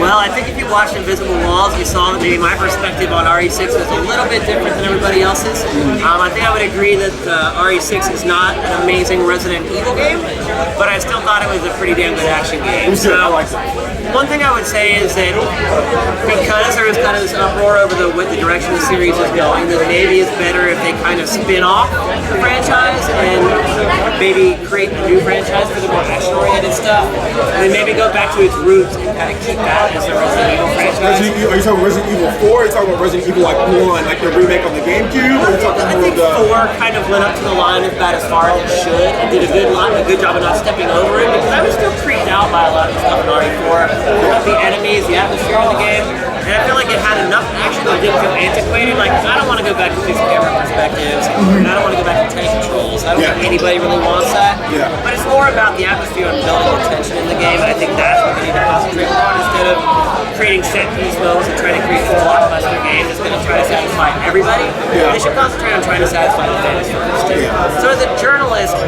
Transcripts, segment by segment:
Well, I think if you watched Invisible Walls, you saw that maybe my perspective on RE6 was a little bit different than everybody else's. I think I would agree that RE6 is not an amazing Resident Evil game, but I still thought it was a pretty damn good action game. So, one thing I would say is that because there was kind of this uproar over what the direction the series is going, that maybe it's better if they kind of spin off the franchise and maybe create a new franchise for the more action-oriented stuff, and then maybe go back to its roots and kind of keep that as the Resident Evil franchise. Are you talking Resident Evil 4? Are you talking about Resident Evil like 1, like the remake on the GameCube? I think 4 kind of went up to the line about as far as it should and did a good job of not stepping over it, because I was still creeped out by a lot of the stuff in RE4. The enemies, the atmosphere in the game, and I feel like it had enough action that it didn't feel antiquated. Like, I don't want to go back to fixed camera perspectives, and I don't want to go back to tank controls. I don't think anybody really wants that. But it's more about the atmosphere and building the tension in the game, and I think that's what they need to concentrate on instead of creating set-piece modes and trying to create a blockbuster game that's going to try to satisfy everybody. They should concentrate on trying to satisfy the fans first. So as a journalist,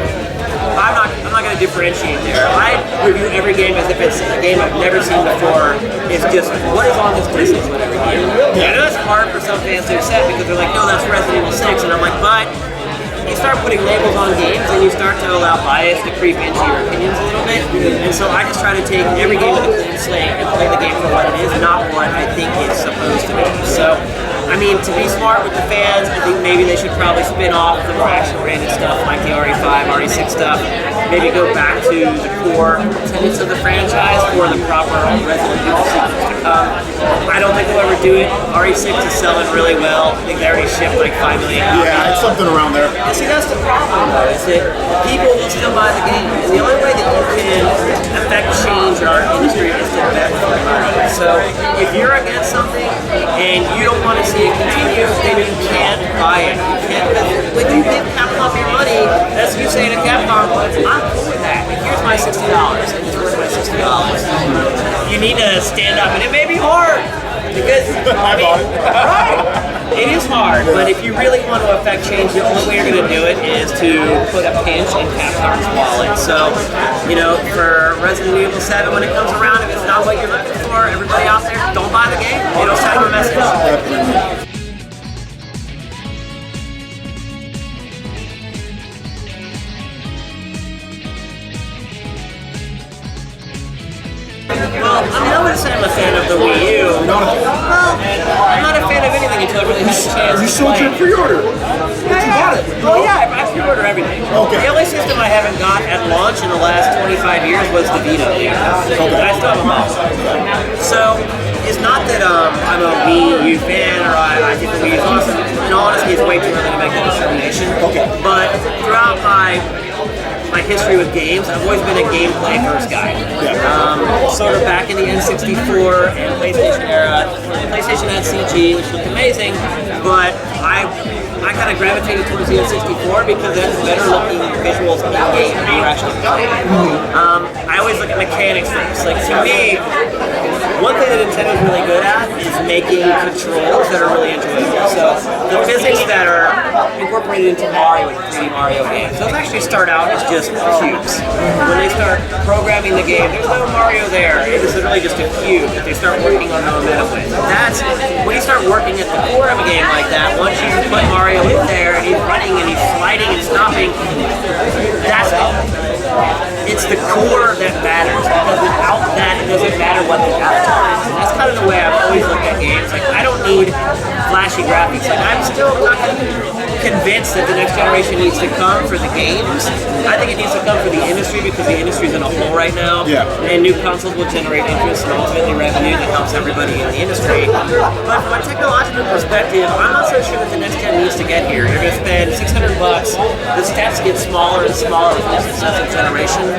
I'm not going to differentiate there. I review every game as if it's a game I've never seen before. It's just, what is on this disc is what every game. I know it's hard for some fans to accept because they're like, no, that's Resident Evil 6. And I'm like, but you start putting labels on games and you start to allow bias to creep into your opinions a little bit. And so I just try to take every game with a clean slate and play the game for what it is, not what I think it's supposed to be. So, I mean, to be smart with the fans, I think maybe they should probably spin off the more action-oriented stuff like the RE5, RE6 stuff. Maybe go back to the core tenets of the franchise for the proper Resident Evil sequels to come. I don't think they'll ever do it. RE6 is selling really well. I think they already shipped like 5 million copies. Yeah, it's something around there. And see, that's the problem though, is that people will still buy the game. And the only way that you can affect change in our industry is to bet for money. So if you're against something and you don't want to see it continue, then you can't buy it. You can't, when you give Capcom your money, that's you saying to Capcom, I'm cool with that. Here's my $60, and it's worth my $60. You need to stand up, and it may be hard because I mean, right? It is hard, but if you really want to affect change, the only way you're going to do it is to put a pinch in Capcom's wallet. So, you know, for Resident Evil 7, when it comes around, if it's not what you're looking for, everybody out there, don't buy the game. It'll send you a message. Well, I mean, I would say I'm a fan of the Wii U. Well, I'm not a fan of anything until I really had a chance. You sold your pre-order. Yeah. Well, yeah, I pre-order everything. Okay. The only system I haven't got at launch in the last 25 years was the Vita. But I still have them all. So, it's not that I'm a Wii U fan or I think the Wii is awesome. In all honesty, it's way too early to make that determination. Okay. But throughout my history with games, I've always been a gameplay first guy. Sort of back in the N64 and PlayStation era. PlayStation had CG, which looked amazing, but I kind of gravitated towards the N64 because it has better looking visuals in the game when you're actually playing. I always look at mechanics first. Like, to me, one thing that Nintendo's really good at is making controls that are really enjoyable. So the physics that are incorporated into Mario and 3D Mario games, those actually start out as just cubes. When they start programming the game, there's no Mario there. It is literally just a cube that they start working on momentum with. That's when you start working at the core of a game like that. Once you put Mario in there and he's running and he's sliding and stopping, that's it. It's the core that matters, because without that, it doesn't matter what the avatar is. And that's kind of the way I've always looked at games. Like, I don't need flashy graphics. Like, I'm still not convinced that the next generation needs to come for the games. I think it needs to come for the industry, because the industry's in a hole right now. And new consoles will generate interest and ultimately revenue that helps everybody in the industry. But from a technological perspective, I'm not so sure that the next gen needs to get here. You're going to spend $600. The stats get smaller and smaller with each successive generation.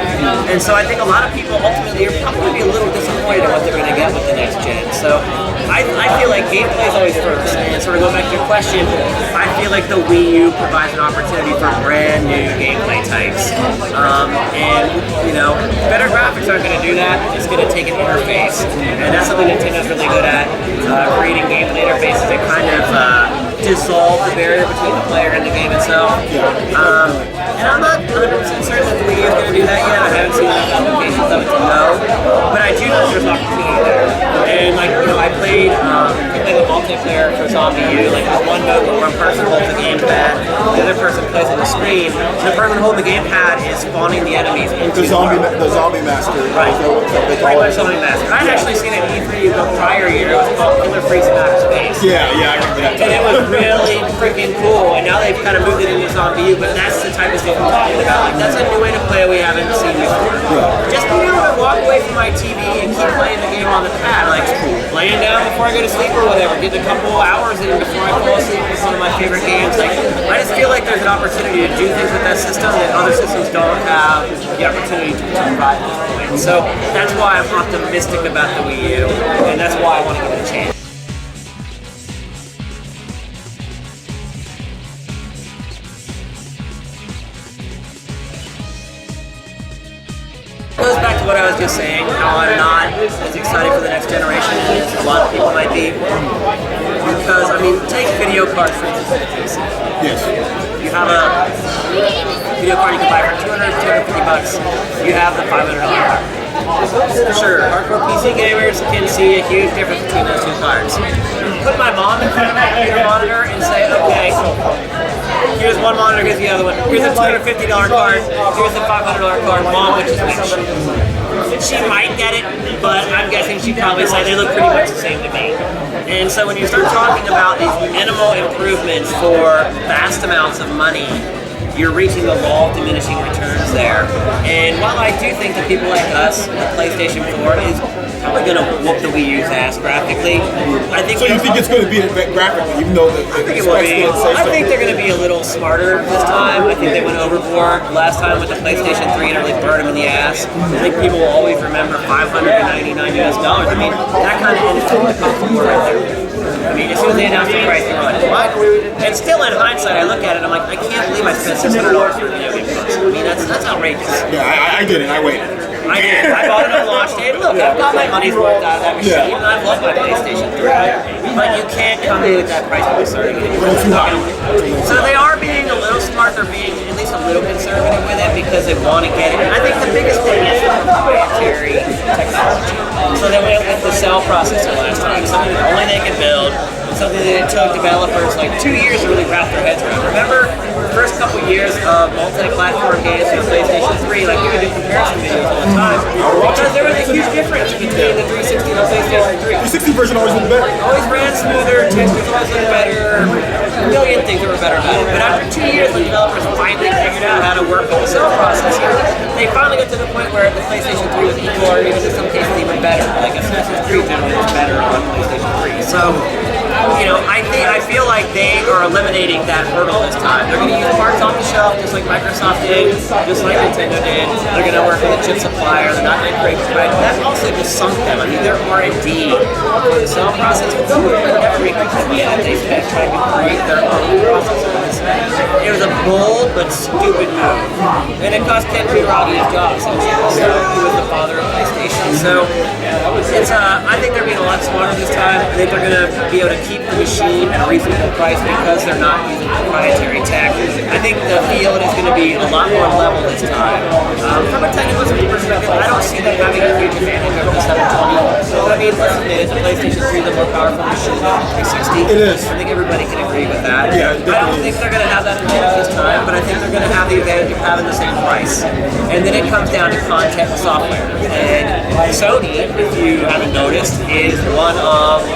And so I think a lot of people ultimately are probably be a little disappointed in what they're going to get with the next gen. So I feel like gameplay is always first. And sort of go back to your question, I feel like the Wii U provides an opportunity for brand new gameplay types. And, you know, better graphics aren't going to do that. It's going to take an interface. And that's something Nintendo's really good at, creating gameplay interfaces that kind of dissolve the barrier between the player and the game itself. And I'm not 100% certain that the Wii U is going to do that yet. I haven't seen enough applications of it to know. But I do know there's opportunity there. played the multiplayer for Zombie U. Like there's one mode where one person holds the gamepad, the other person plays on the screen. And the person holding the gamepad is spawning the enemies into the zombie master. Right. Pretty much Zombie Master. I'd actually seen it in E3 the prior year. It was called Killer Freeze in Outer Space. Yeah, I remember that. And it was really freaking cool. And now they've kind of moved it into Zombie U, but that's the type of stuff I'm talking about. Like that's a new way to play we haven't seen before. Yeah. Just being able to walk away from my TV and keep playing the game on the pad, like laying down before I go to sleep or whatever, get a couple hours in before I fall asleep with one of my favorite games. Like I just feel like there's an opportunity to do things with that system that other systems don't have the opportunity to provide at this point. So that's why I'm optimistic about the Wii U, and that's why I want to give it a chance. It goes back to what I was just saying, how I'm not as excited for the next generation as a lot of people might be. Because, I mean, take video cards for instance. Yes. You have a video card you can buy for $200, $250. You have the $500 card. Sure, hardcore PC gamers can see a huge difference between those two cards. Put my mom in front of my computer monitor and say, okay, here's one monitor, here's the other one. Here's a $250 card, here's a $500 card. Mom, which is which? She might get it, but I'm guessing she'd probably say they look pretty much the same to me. And so when you start talking about these minimal improvements for vast amounts of money, you're reaching the law of diminishing returns there. And while I do think that people like us, the PlayStation 4 is probably going to whoop the Wii U's ass graphically. I think. So you think it's going to be graphically, even though the I think it will be. I think they're going to be a little smarter this time. I think they went overboard last time with the PlayStation 3 and it really burned them in the ass. I think people will always remember $599 US. I mean, that kind of ended the console war right there. I mean, as soon as they announced the price, they were like, what? And still in hindsight, I look at it, I'm like, I can't believe I spent $600 for a video game console. I mean, that's outrageous. Yeah, I did it. I waited. I did. I bought it on launch day. Look, I've got my money's worth out of that machine, and I've loved my PlayStation 3. But you can't come in with that price when you start getting it. So they are being a little smart. They're being at least a little conservative with it because they want to get it. And I think the biggest thing is proprietary technology. So they went with the cell processor last time, something that only they can build. Something that it took developers like 2 years to really wrap their heads around. Remember the first couple years of multi-platform games for PlayStation 3, like we would do comparison videos all the time, because there was a huge difference between the 360 and the PlayStation 3. The 360 version always looked better. Always ran smoother, textures always looked better, a million things that were better about it. But after 2 years, when developers finally figured out how to work with the cell processor, they finally got to the point where the PlayStation 3 was equal, or even in some cases even better. Like Assassin's Creed generally was better on PlayStation 3. So, you know, I feel like they are eliminating that hurdle this time. They're going to use parts off the shelf just like Microsoft did, just like Nintendo did. They're going to work with a chip supplier. They're not going to create right. That also just sunk them. I mean, their R&D for the cell process was never equal to the end. They spent trying to create their own processors. It was a bold but stupid move. And it cost Ken Kutaragi his job, essentially. So he was the father of PlayStation. So it's I think they're being a lot smarter this time. I think they're going to be able to keep the machine at a reasonable price because they're not using proprietary tech. I think the field is going to be a lot more level this time. From a technical perspective, I don't see them having a huge advantage over the 720. So I mean, let's admit it, the PlayStation 3 is the more powerful machine than the 360. It is. I think everybody can agree with that. Yeah, I don't think they're going to have that advantage this time, but I think they're going to have the advantage of having the same price. And then it comes down to content and software. And Sony, if you haven't noticed, is one of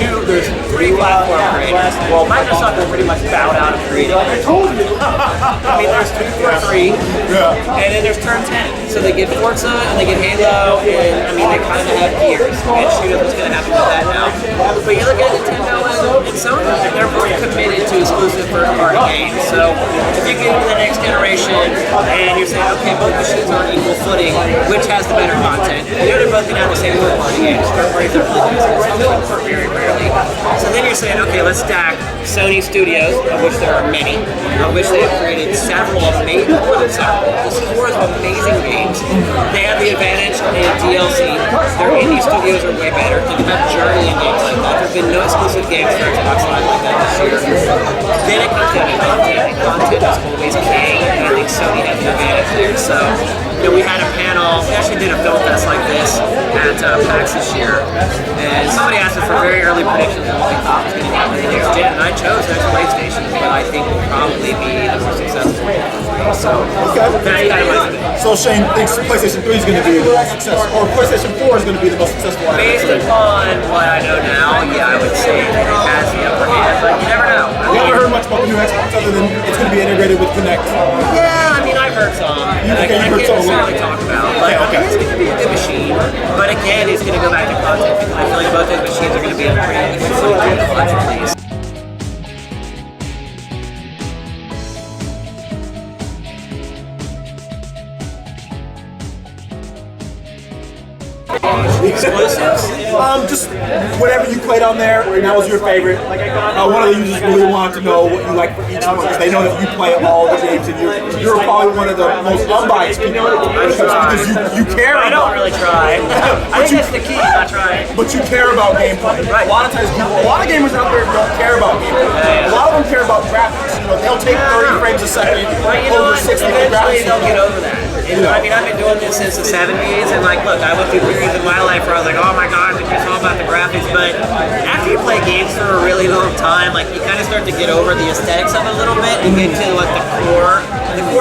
there's 3 platform creators. Well, Microsoft has pretty much bowed out of creating. I mean, there's 2 for 3, and then there's Turn 10. So they get Forza and they get Halo, and I mean, they kind of have Gears. And shoot what's going to happen with that now. But you look at Nintendo and Sony, they're more committed to exclusive first-party games. So if you get into the next generation and you're saying, okay, both machines are on equal footing, which has the better content? You know, they're both going to have the same first-party games. First-parties are really good for very rarely. So then you're saying, okay, let's stack Sony Studios, of which there are many, of which they have created several amazing, more than several, this is more of amazing games. They have the advantage in DLC. Their indie studios are way better. Think about Journey and games like that. There's been no exclusive games for Xbox Live like that this year. Then it comes down to content, and content is always king, and I think Sony has the advantage there. So, you know, we had a panel, we actually did a film fest like this at at PAX this year, and somebody asked us for very early predictions of what we thought was going to happen in the next gen, and I chose next PlayStation, but I think will probably be the most successful one. So that's kind of my thing. So Shane thinks PlayStation 3 is going to be the most successful, or PlayStation 4 is going to be the most successful one. Based upon what I know now, yeah, I would say that it has the upper hand, but you never know. You haven't heard much about the new Xbox other than it's going to be integrated with Kinect. Yeah, I mean, I've heard some. I can't necessarily talk about, but I mean, it's going to be a good machine. But again, it's going to go back to content. I feel like both those machines are going to be in a pretty good budget, at least. Exclusives? Just whatever you played on there, and that was your favorite. One of the users really wanted to know what you like for each one, because they know that you play all the games, and you're probably one of the most unbiased people. Because you care I about. don't really try. I think that's the key, not trying. But you care about gameplay. Right. A lot of times, a lot of gamers out there don't care about gameplay. A lot of them care about graphics. They'll take 30 frames a second over 60 eventually graphics. they'll get over that. And, I mean, I've been doing this since the 70s, and like, look, I went through periods in my life where I was like, oh my gosh, it's just all about the graphics. But after you play games for a really long time, like, you kind of start to get over the aesthetics of it a little bit and get to like the core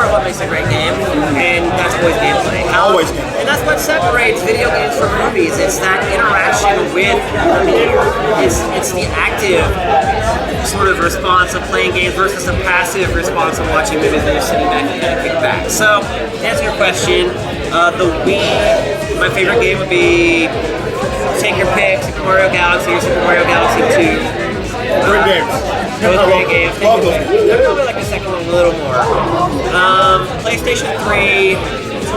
of what makes a great game, and that's always gameplay. Always gameplay. And that's what separates video games from movies. It's that interaction with the medium. It's the active sort of response of playing games versus the passive response of watching movies where you're sitting back and kind of kick back. So, to answer your question, the Wii, my favorite game would be, take your pick, Super Mario Galaxy or Super Mario Galaxy 2. Great games. Those are great games. Love those. I probably like the second one a little more. PlayStation 3,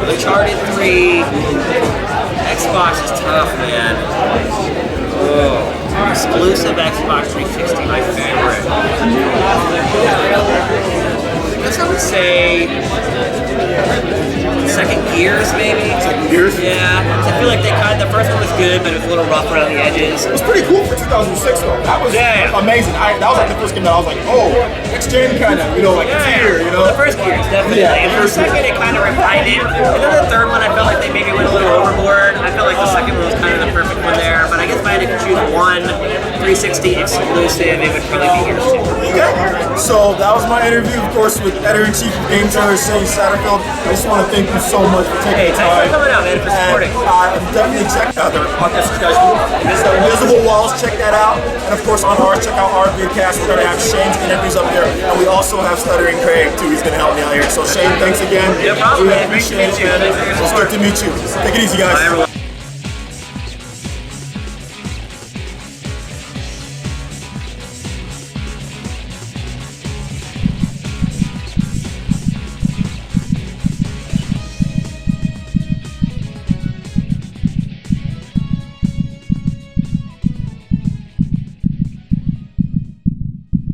Uncharted 3, Xbox is tough, man. Oh. Exclusive Xbox 360, my favorite. I guess I would say Second Gears, maybe. Second Gears? Yeah. I feel like the first one was good, but it was a little rough around the edges. It was pretty cool for 2006 though. That was amazing. That was like the first game that I was like, oh, next gen kind of, like it's here, The first Gears, definitely. Yeah. And for the second, it kind of refined it. And then the third one, I felt like they maybe went a little overboard. I felt like the second one was kind of the perfect one there. But I guess if I had to choose one 360 exclusive, it would probably be Gears 2. Okay. So that was my interview, of course, with editor-in-chief of Game Trailer, Shane Satterfield. I just want to thank you so much for taking the time. Thanks for coming out, man, for supporting. And definitely check out their podcast, you guys do. It's Invisible Walls, check that out. And of course, on ours, check out our vidcast. We're going to have Shane's interviews up there. And we also have Stuttering Craig, too. He's going to help me out here. So Shane, thanks again. No problem, We man. appreciate it, Great to meet you. man. It's good to meet you. Take it easy, guys. Bye, everyone.